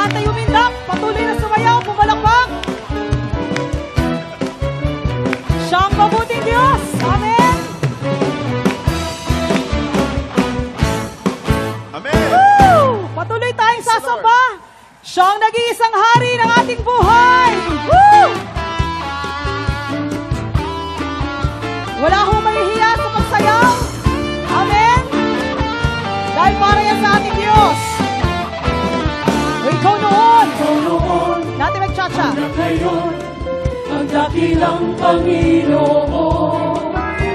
lahat ay umindak, patuloy na sumayaw, pumalakpak. Siya ang mabuting Diyos. Amen. Amen. Woo! Patuloy tayong sasamba. Siya ang nag-iisang hari ng ating buhay. Woo! Wala akong mahihiya sa pagsayaw. Amen. Dahil para yan sa ating Diyos. O ikaw noon. Natin mag-cha-cha. Ngayon, ang dakilang Panginoon,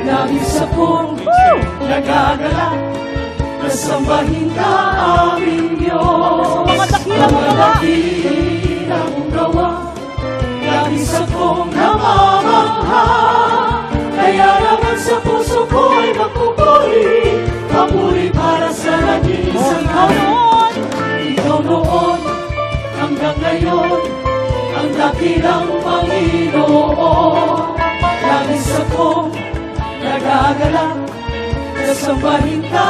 nagis akong nagagalak, nasambahin ka aming Diyos. Mga dakilang mong gawa. Dakilang mong gawa, nagis akong namamangha, kaya naman sa puso ko ay magpupuri, papuri para sa nag-iisang Ikaw noon. Ikaw noon, hanggang ngayon, ang dakilang Panginoon. Nagis akong nagagalak, nasambahin ka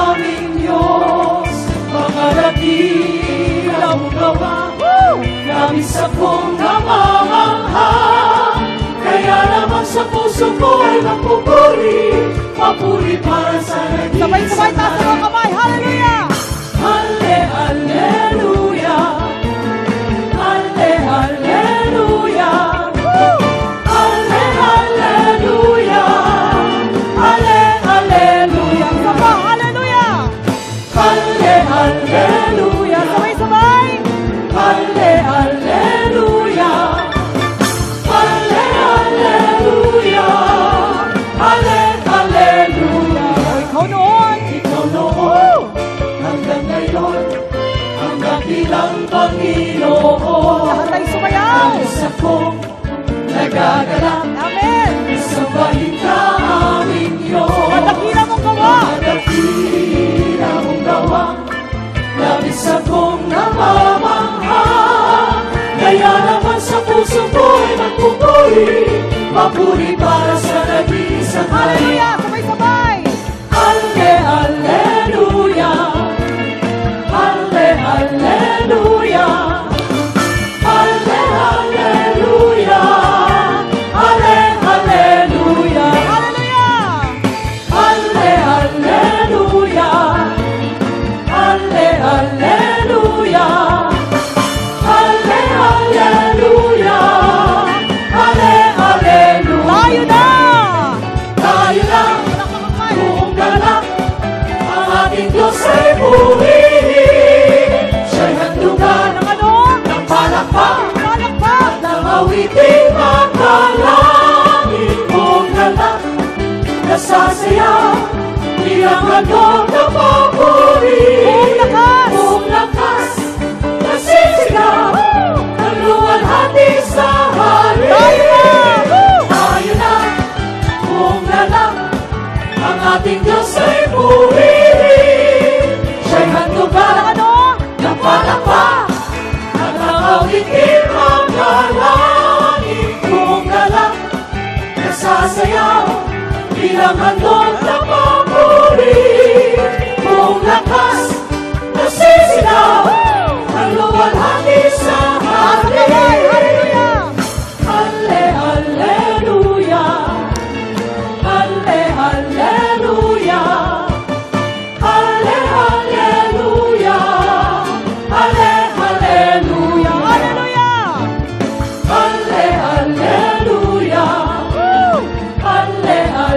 aming Diyos. Mga dakilang mong gawa, nagis akong namamangha, kaya naman sa puso ko ay magpupuri, papuri para sa nag-iisang Sabay-sabay taas ang mga kamay. Hallelujah! Hallelujah! Hallelujah! Hallelujah! Hallelujah! Saba, hallelujah! Hallelujah! Sabay-sabay! Hallelujah! Hallelujah! Hallelujah! Ikaw noon. Ikaw noon, hanggang ngayon, ang dakilang Panginoon. Lahat ay sumayaw. Nagis akong nagagalak, Amen. nasambahin ka aming Diyos. Madakila mong gawa. Madakila mong gawa, nagis akong namamangha, kaya naman sa puso ko ay magpupuri, papuri para sa nag-iisang hari. Hallelujah! Sabay-sabay! Hallelujah! Hallelujah! Hallelujah! Hallelujah! Hallelujah! Hallelujah! Hallelujah! Hallelujah! Hallelujah! Tayo na! Tayo lang, Nakakapay. buong galak, ang ating Diyos ay purihin. Siya'y handugan Ng ano? ng palakpak Palakpak! ng awiting makalangin. Buong galak, nasasayaw, bilang handog na papuri. Buong lakas! Buong lakas, nasisigaw, ang luwalhati sa hari. Tayo na! Woo! Tayo na, buong galak, ang ating Diyos ay purihin. Siya'y handugan Ano? ng palakpak at ang awitin magalangin. Buong galak, nasasayaw, bilang handog na papuri. Buong lakas, nasisigaw, ang luwalhati sa hari. Hallelujah! Hallelujah! Hallelujah! Hallelujah! Hallelujah! Hallelujah! Hallelujah! Woo! Hallelujah!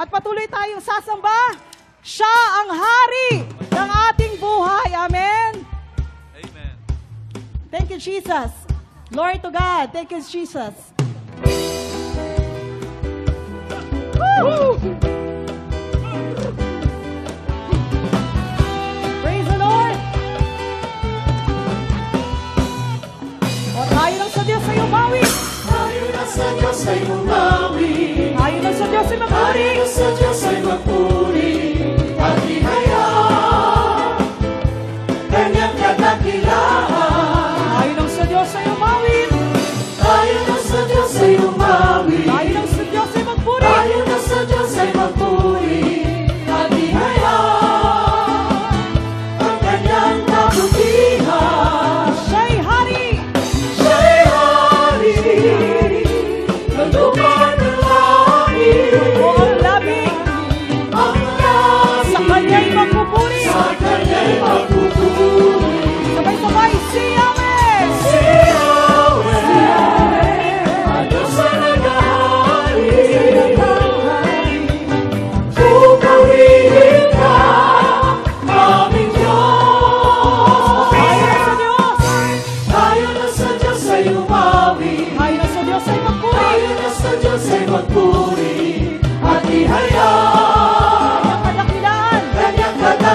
patuloy tayong sasamba. Siya ang hari ng ating buhay. Amen? Amen. Thank you, Jesus. Glory to God. Thank you, Jesus. Woo! Praise the Lord. O tayo lang sa Diyos ay umawi. Tayo na sa Diyos ay umawi. Tayo lang sa Diyos ay magpuri. Tayo sa Diyos ay magpuri.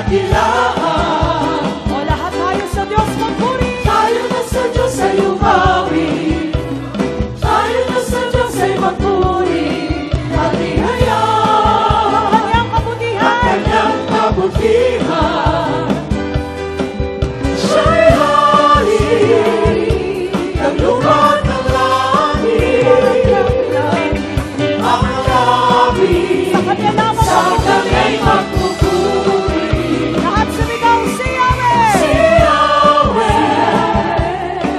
kadakilaan. O lahat tayo sa Diyos magpuri. Tayo na sa Diyos ay umawi. Tayo na sa Diyos ay magpuri. At ihayag Ang kanyang kabutihan. kanyang kabutihan. Siya'y hari ng lupa ng langit. Ang labi Sa kanya lamang sa ang kanya'y magpupuri. lahat sumigaw si Yahweh. Si Yahweh,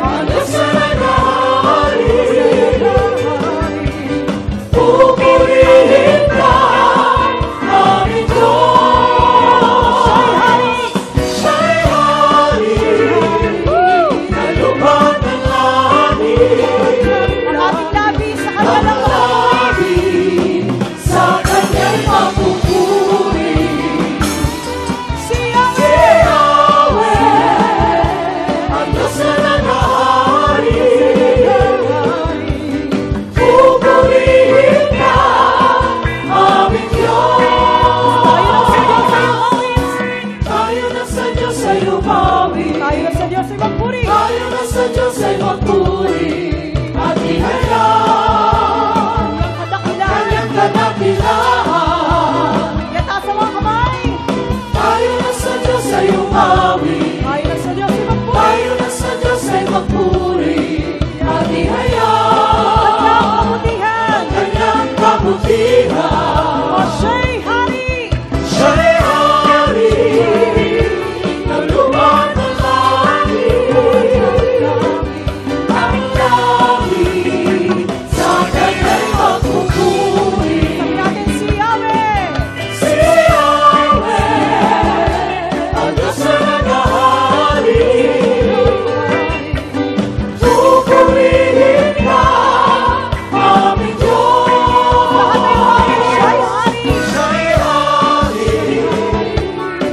ang Diyos na naghahari. Pupurihin ka, aming Diyos. Siya'y hari ng lupa ng langit. Ang ating labi sa kanya Ang lamang labi sa kanya'y mapupuri. si Si Yahweh. Yahweh, ang Diyos na naghahari. Pupurihin ka, aming Diyos. Tayo na sa Diyos ay umawi. Tayo na sa Diyos ay umawi. Tayo na sa Diyos ay magpuri. Tayo na sa Diyos ay magpuri. At ihayag Ang kadakilaan. kanyang kadakilaan. Yata sa mga kamay. Tayo na sa Diyos ay umawi. Tayo na sa Diyos ay magpuri. Tayo na sa Diyos ay magpuri. At Ang ihayag kabutihan. kanyang kabutihan. O siya'y hari. Siya'y hari ng lupa ng langit. Ang langit sa kanya'y magpupuri. Sabi natin si Yahweh. Si Yahweh, ang Diyos na naghahari. Pupurihin ka, aming Lahat Diyos. tayo mga siya'y hari. Siya'y hari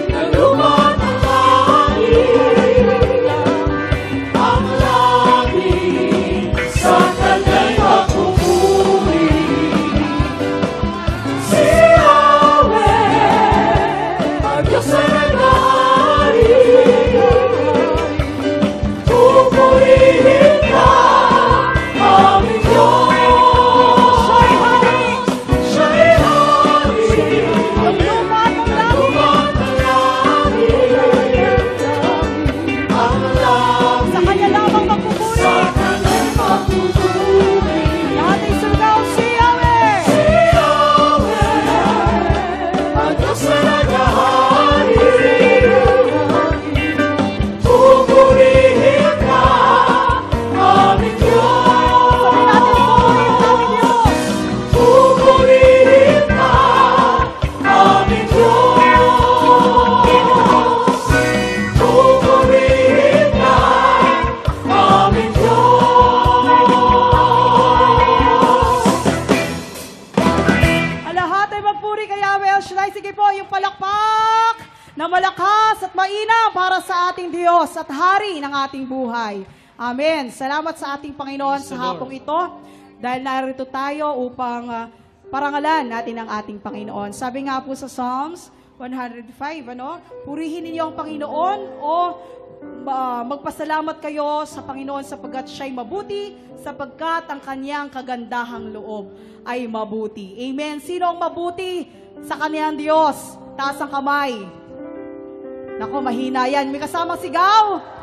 ng lupa ng langit. Ang langit sa kanya'y magpupuri. Si Yahweh, ang Diyos na naghahari. Pupurihin ka, aming Diyos. Siya'y hari. Siya'y hari Ang lupa at ang ng langit. lupa ng langit. Ang langit Sa kanya lamang magpupuri. sa kanya'y magpupuri. Lahat ay sumigaw si Yahweh. Si Yahweh, ang Diyos na naghahari. Pupurihin ka, aming Diyos. Pupurihin namin Diyos. Pupurihin ka, aming Diyos. Pupurihin ka, aming Diyos. Ang lahat ay magpuri kay Yahweh El Shaddai. Sige po, yung palakpak na malakas at mainam para sa ating Diyos at Hari ng ating buhay. Amen. Salamat sa ating Panginoon sa hapong ito dahil narito tayo upang parangalan natin ang ating Panginoon. Sabi nga po sa Psalms 105, purihin ninyo ang Panginoon o magpasalamat kayo sa Panginoon sapagkat siya'y mabuti, sapagkat ang kanyang kagandahang loob ay mabuti. Amen. Sino ang mabuti sa kanyang Diyos? Taas ang kamay. Nako, mahina yan. May kasamang sigaw.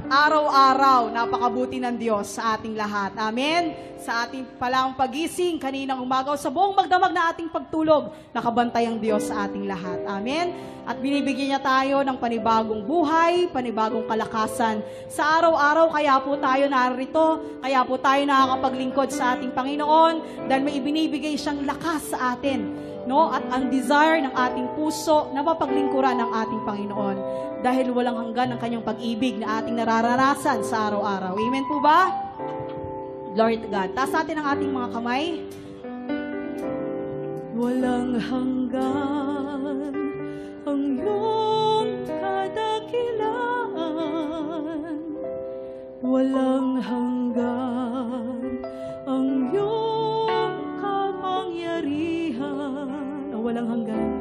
Araw-araw, napakabuti ng Diyos sa ating lahat. Amen. Sa ating palang pagising, kaninang umaga, sa buong magdamag na ating pagtulog, nakabantay ang Diyos sa ating lahat. Amen. At binibigyan niya tayo ng panibagong buhay, panibagong kalakasan. Sa araw-araw, kaya po tayo narito, kaya po tayo nakakapaglingkod sa ating Panginoon, dahil may ibinibigay siyang lakas sa atin. No? At ang desire ng ating puso na mapaglingkuran ng ating Panginoon dahil walang hanggan ang kanyang pag-ibig na ating nararanasan sa araw-araw. Amen po ba? Glory to God. Taas natin ang ating mga kamay. Walang hanggan ang iyong kadakilaan. Walang hanggan ang iyong kapangyarihan. Walang hanggan.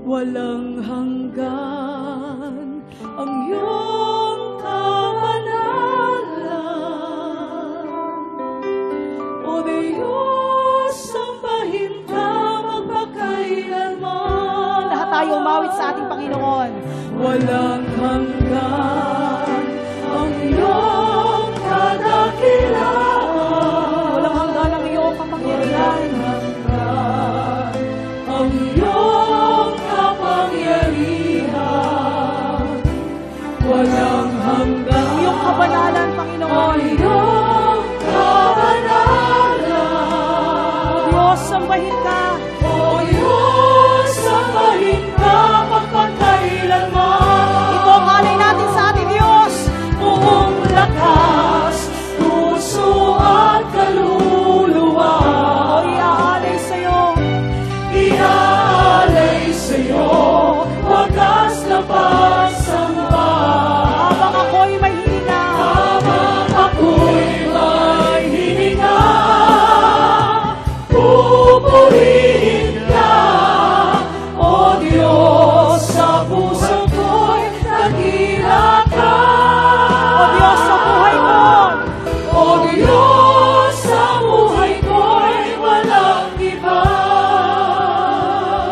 walang hanggan ang iyong kabanalan. O Diyos, sambahin ka magpakailanman. Lahat tayo umawit sa ating Panginoon. Walang hanggan ang iyong kadakilaan. Walang hanggan ang iyong kapangyarihan. Ang iyong kapangyarihan, walang hanggan. Ang iyong kabanalan, Panginoon. Ang iyong kabanalan. O Diyos, sambahin ka. O Diyos, sambahin ka magpakailanman. Ito ang alay natin sa ating Diyos. Buong lakas, puso at kaluluwa. O iaalay sa'yo. Iaalay sa'yo, wagas na pagsamba. Habang ako'y may hininga, habang ako'y may hininga, pupurihin ka, O Diyos, sa puso ko'y dakila ka. O Diyos, sa buhay ko, O Diyos, sa buhay ko'y walang iba.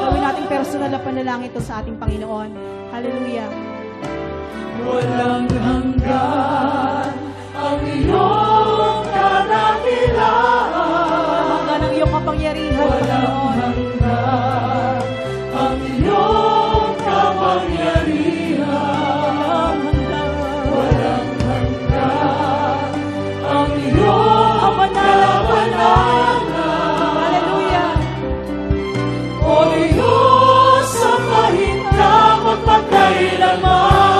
Gawin nating personal na panalangin ito sa ating Panginoon. Hallelujah. Walang hanggan ang iyong kadakilaan. Walang hanggan ang iyong kapangyarihan, Panginoon. Hanggan ang iyong kapangyarihan. Walang hanggan ang iyong kabanalan. Hallelujah. O Diyos, sambahin ka magpakailanman.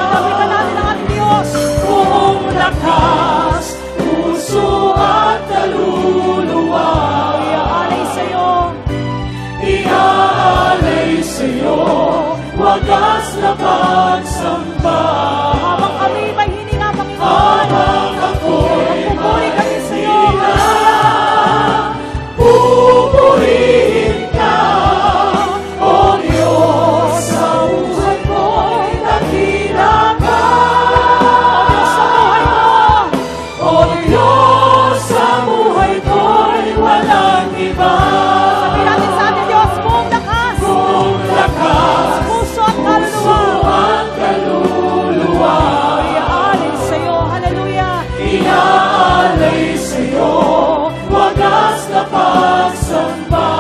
Dawitan natin ang ating Diyos. Buong lakas, puso at kaluluwa. Iaalay sa'yo. Iaalay sa'yo, wagas na pagsamba. Habang kami may hininga, Panginoon. Habang ako'y may hininga, pupurihin ka, O Diyos, sa buhay ko'y dakila ka. O Diyos, sa buhay ko'y walang iba. Sabihin natin sa ating Diyos, buong lakas, puso at kaluluwa. Iaalay sa'yo, hallelujah. Iaalay sa'yo, wagas na pagsamba.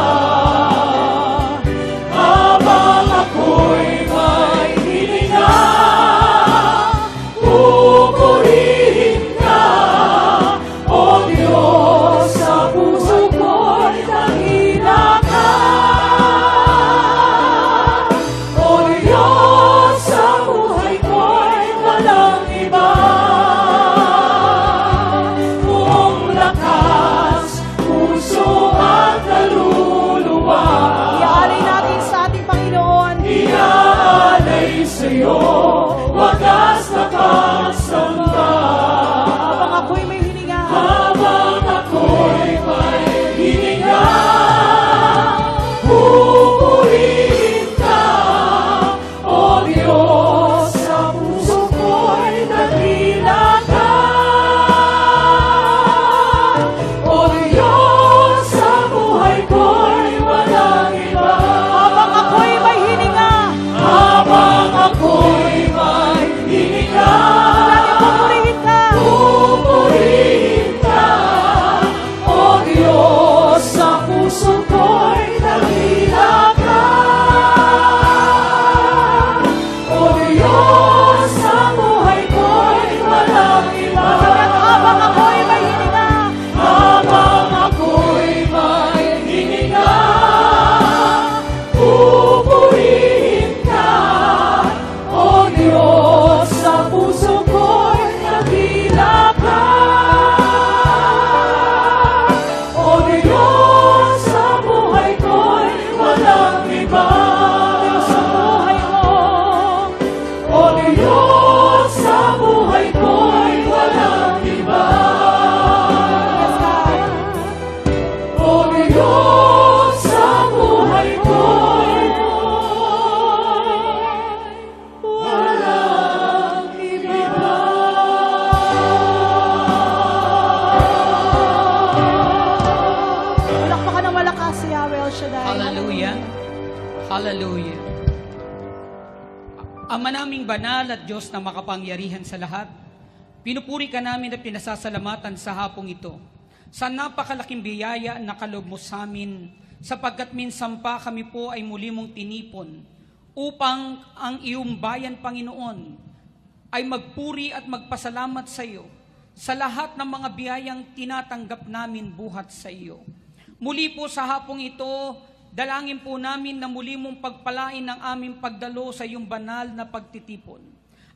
Habang ako'y may hininga, pupurihin ka, O Diyos, sa puso ko'y dakila ka. O Diyos, sa buhay ko'y walang iba. Buong lakas, puso at kaluluwa. Iaalay natin sa ating Panginoon. Iaalay sa'yo, wagas na pagsamba. Habang ako'y may hininga, habang ako'y may hininga, pupurihin ka, O Diyos, sa puso ko'y dakila ka. O Diyos, sa buhay ko'y walang iba. Habang ako'y may hininga, habang ako'y Ama naming banal at Diyos na makapangyarihan sa lahat, pinupuri ka namin at pinasasalamatan sa hapong ito. Sa napakalaking biyaya na kaloob mo sa amin, sapagkat minsan pa kami po ay muli mong tinipon, upang ang iyong bayan, Panginoon, ay magpuri at magpasalamat sa iyo sa lahat ng mga biyayang tinatanggap namin buhat sa iyo. Muli po sa hapong ito, dalangin po namin na muli mong pagpalain ang aming pagdalo sa iyong banal na pagtitipon.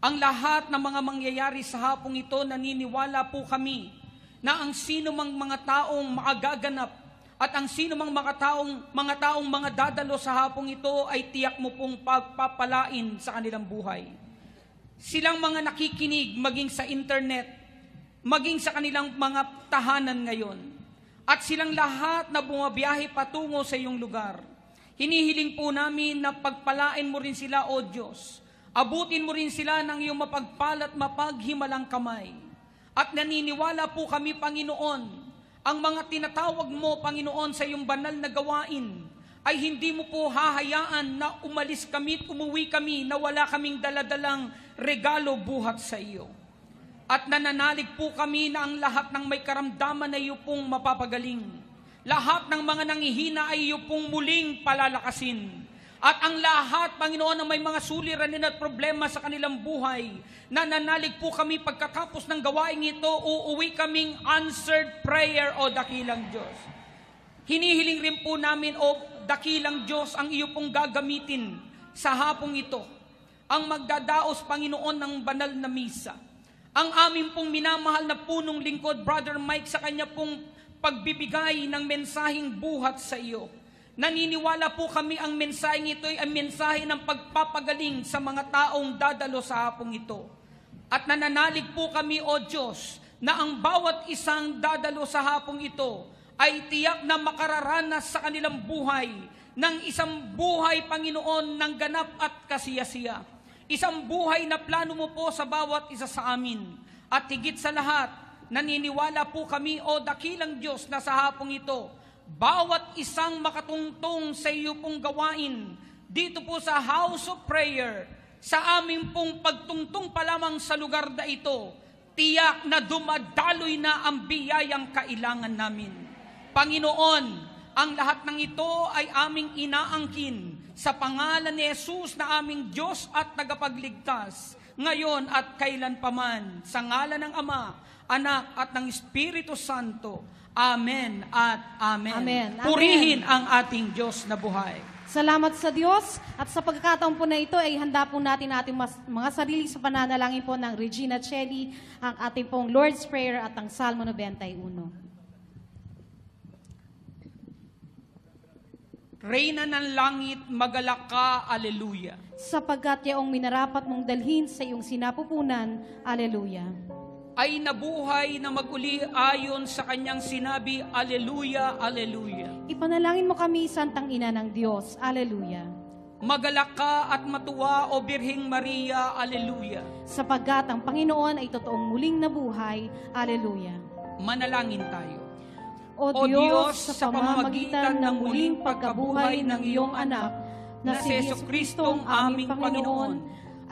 Ang lahat ng mga mangyayari sa hapong ito, naniniwala po kami na ang sino mang mga taong magaganap at ang sino mang mga taong dadalo sa hapong ito ay tiyak mo pong pagpapalain sa kanilang buhay. Silang mga nakikinig maging sa internet, maging sa kanilang mga tahanan ngayon, at silang lahat na bumabiyahe patungo sa iyong lugar. Hinihiling po namin na pagpalain mo rin sila, O Diyos. Abutin mo rin sila ng iyong mapagpal at mapaghimalang kamay. At naniniwala po kami, Panginoon, ang mga tinatawag mo, Panginoon, sa iyong banal na gawain ay hindi mo po hahayaan na umalis kami at umuwi kami na wala kaming daladalang regalo buhat sa iyo. At nananalig po kami na ang lahat ng may karamdaman ay iyo pong mapapagaling. Lahat ng mga nanghihina ay iyo pong muling palalakasin. At ang lahat, Panginoon, na may mga suliranin at problema sa kanilang buhay, nananalig po kami pagkatapos ng gawain ito, uuwi kaming answered prayer, O dakilang Diyos. Hinihiling rin po namin, O dakilang Diyos, ang iyo pong gagamitin sa hapong ito, ang magdadaos, Panginoon, ng banal na misa. Ang aming pong minamahal na punong lingkod, Brother Mike, sa kanya pong pagbibigay ng mensaheng buhat sa iyo. Naniniwala po kami ang mensaheng ito ay ang mensahe ng pagpapagaling sa mga taong dadalo sa hapong ito. At nananalig po kami, O Diyos, na ang bawat isang dadalo sa hapong ito ay tiyak na makararanas sa kanilang buhay ng isang buhay, Panginoon, ng ganap at kasiyasiya. Isang buhay na plano mo po sa bawat isa sa amin. At higit sa lahat, naniniwala po kami, O dakilang Diyos, na sa hapong ito, bawat isang makatungtong sa iyo pong gawain, dito po sa House of Prayer, sa aming pong pagtungtong pa lamang sa lugar na ito, tiyak na dumadaloy na ang biyayang kailangan namin. Panginoon, ang lahat ng ito ay aming inaangkin sa pangalan ni Jesus na aming Diyos at tagapagligtas, ngayon at kailanpaman, sa ngalan ng Ama, Anak at ng Espiritu Santo. Amen at amen. Amen. Purihin ang ating Diyos na buhay. Salamat sa Diyos at sa pagkakataon po na ito ay handa po natin ating mga sarili sa pananalangin po ng Regina Celli, ang ating pong Lord's Prayer at ang Salmo 91. Reyna ng langit, magalak ka, Aleluya. Sapagkat yaong minarapat mong dalhin sa iyong sinapupunan, Aleluya. Ay nabuhay na maguli ayon sa kanyang sinabi, Aleluya, Aleluya. Ipanalangin mo kami, Santang Ina ng Diyos, Aleluya. Magalak ka at matuwa, O Birheng Maria, Aleluya. Sapagkat ang Panginoon ay totoong muling nabuhay, Aleluya. Manalangin tayo. O Diyos, sa pamamagitan ng muling pagkabuhay ng iyong anak, na si Jesucristong aming Panginoon,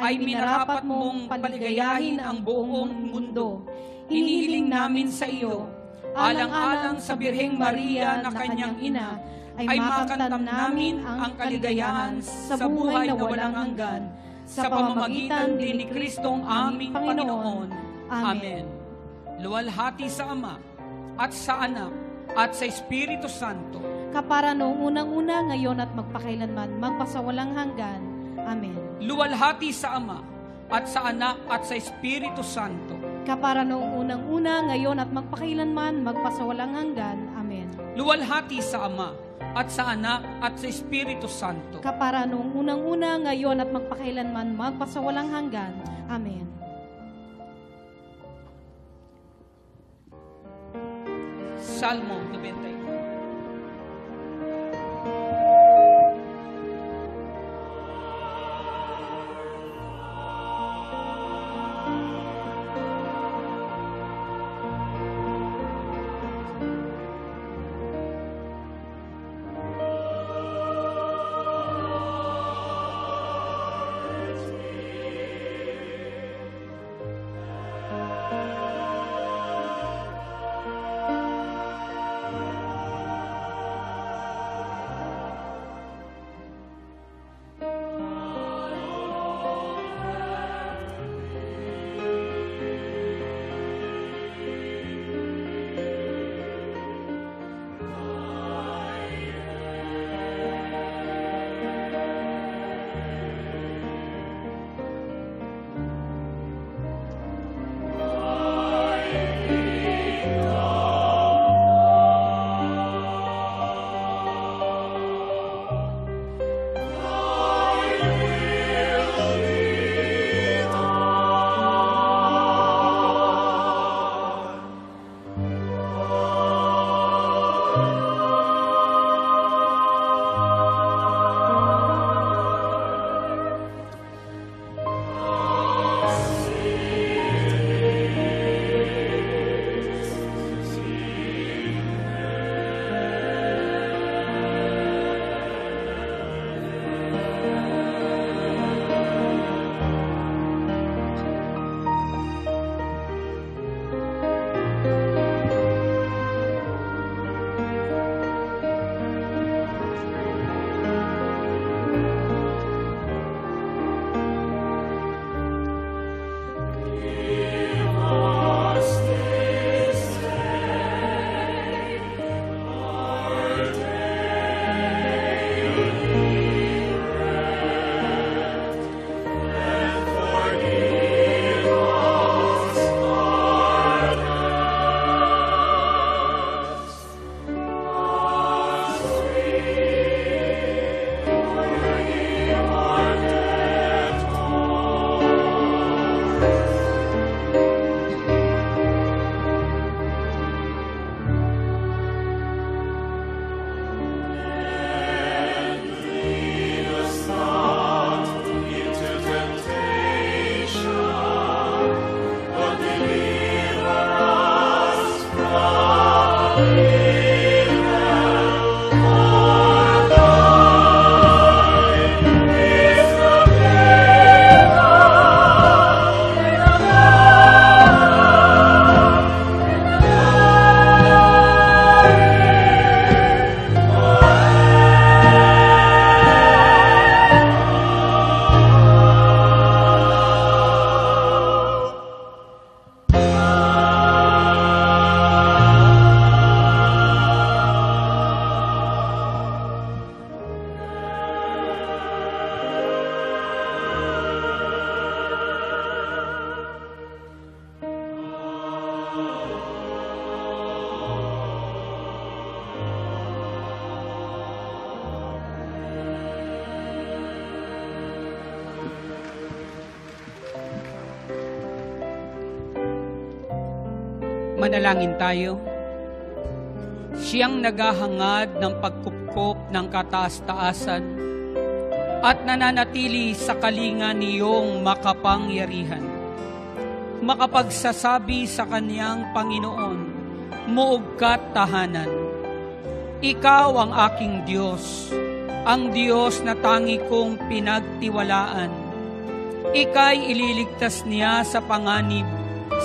ay minarapat mong paligayahin ang buong mundo. Hinihiling namin sa iyo, alang-alang sa Birheng Maria na kanyang ina, ay makamtan namin ang kaligayahan sa buhay na walang hanggan, sa pamamagitan din ni Kristong aming Panginoon. Amen. Luwalhati sa Ama at sa Anak at sa Espiritu Santo. Kapara noong unang-una, ngayon at magpakailanman, magpasawalang hanggan. Amen. Luwalhati sa Ama at sa Anak at sa Espiritu Santo. Kapara noong unang-una, ngayon at magpakailanman, magpasawalang hanggan. Amen. Luwalhati sa Ama at sa Anak at sa Espiritu Santo. Kapara noong unang-una, ngayon at magpakailanman, magpasawalang hanggan. Amen. Salmo 91. Manalangin tayo. Siyang naghahangad ng pagkupkop ng kataas-taasan at nananatili sa kalinga niyong makapangyarihan. Makapagsasabi sa kaniyang Panginoon, muog ka't tahanan. Ikaw ang aking Diyos, ang Diyos na tangi kong pinagtiwalaan. Ika'y ililigtas niya sa panganib,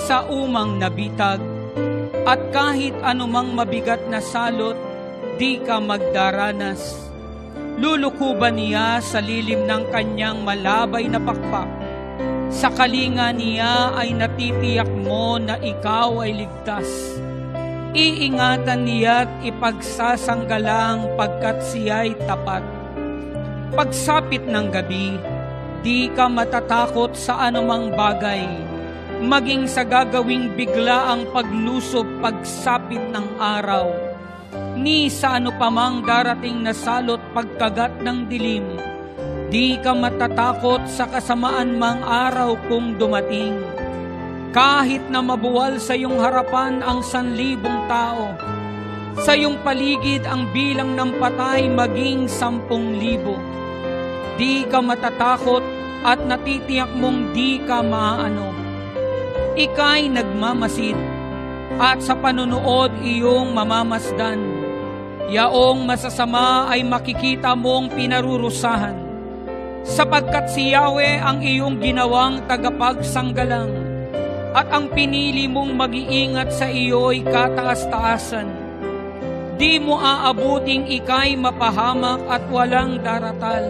sa umang nabitag, at kahit anumang mabigat na salot, di ka magdaranas. Lulukuban niya sa lilim ng kanyang malabay na pakpak. Sa kalinga niya ay natitiyak mo na ikaw ay ligtas. Iingatan niya't ipagsasanggalang pagkat siya'y tapat. Pagsapit ng gabi, di ka matatakot sa anumang bagay, maging sa gagawing bigla ang paglusob pagsapit ng araw, ni sa ano pamang darating na salot pagkagat ng dilim, di ka matatakot sa kasamaan mang araw kung dumating. Kahit na mabuwal sa iyong harapan ang 1,000 tao, sa iyong paligid ang bilang ng patay maging 10,000, di ka matatakot at natitiyak mong di ka maaano. Ika'y nagmamasid at sa panunood iyong mamamasdan. Yaong masasama ay makikita mong pinarurusahan, sapagkat si Yahweh ang iyong ginawang tagapagsanggalang at ang pinili mong mag-iingat sa iyo'y kataas-taasan. Di mo aabuting ika'y mapahamak at walang daratal.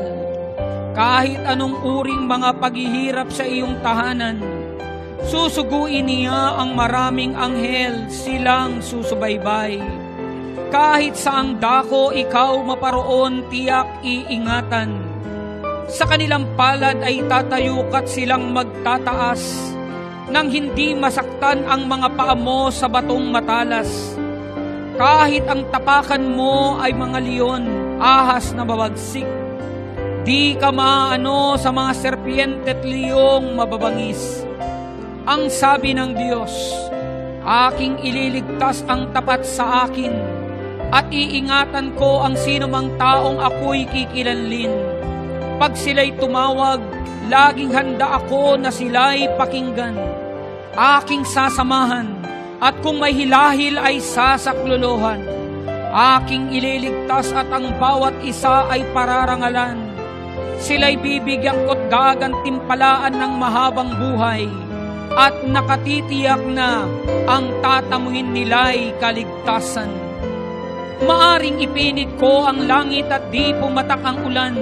Kahit anong uring mga paghihirap sa iyong tahanan, susuguin niya ang maraming anghel, silang susubaybay. Kahit saang dako ikaw maparoon, tiyak iingatan. Sa kanilang palad ay tatayukat silang magtataas, nang hindi masaktan ang mga paa mo sa batong matalas. Kahit ang tapakan mo ay mga leon, ahas na babagsik, di ka maaano sa mga serpiente at liyong mababangis. Ang sabi ng Diyos, aking ililigtas ang tapat sa akin, at iingatan ko ang sinumang taong ako'y kikilanlin. Pag sila'y tumawag, laging handa ako na sila'y pakinggan. Aking sasamahan, at kung may hilahil ay sasaklolohan. Aking ililigtas at ang bawat isa ay pararangalan. Sila'y bibigyan ko't gagantimpalaan ng mahabang buhay, at nakatitiyak na ang tatamuhin nila'y kaligtasan. Maaring ipinit ko ang langit at di pumatak ang ulan.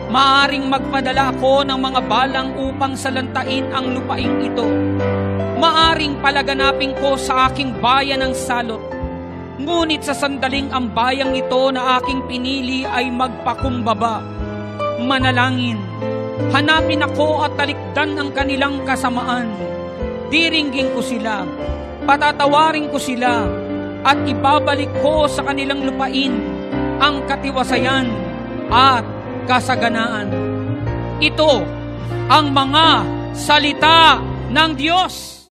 Maaring magpadala ako ng mga balang upang salantain ang lupaing ito. Maaring palaganapin ko sa aking bayan ang salot. Ngunit sa sandaling ang bayang ito na aking pinili ay magpakumbaba. Manalangin, hanapin ako at talikdan ang kanilang kasamaan. Diringgin ko sila, patatawarin ko sila, at ibabalik ko sa kanilang lupain ang katiwasayan at kasaganaan. Ito ang mga salita ng Diyos.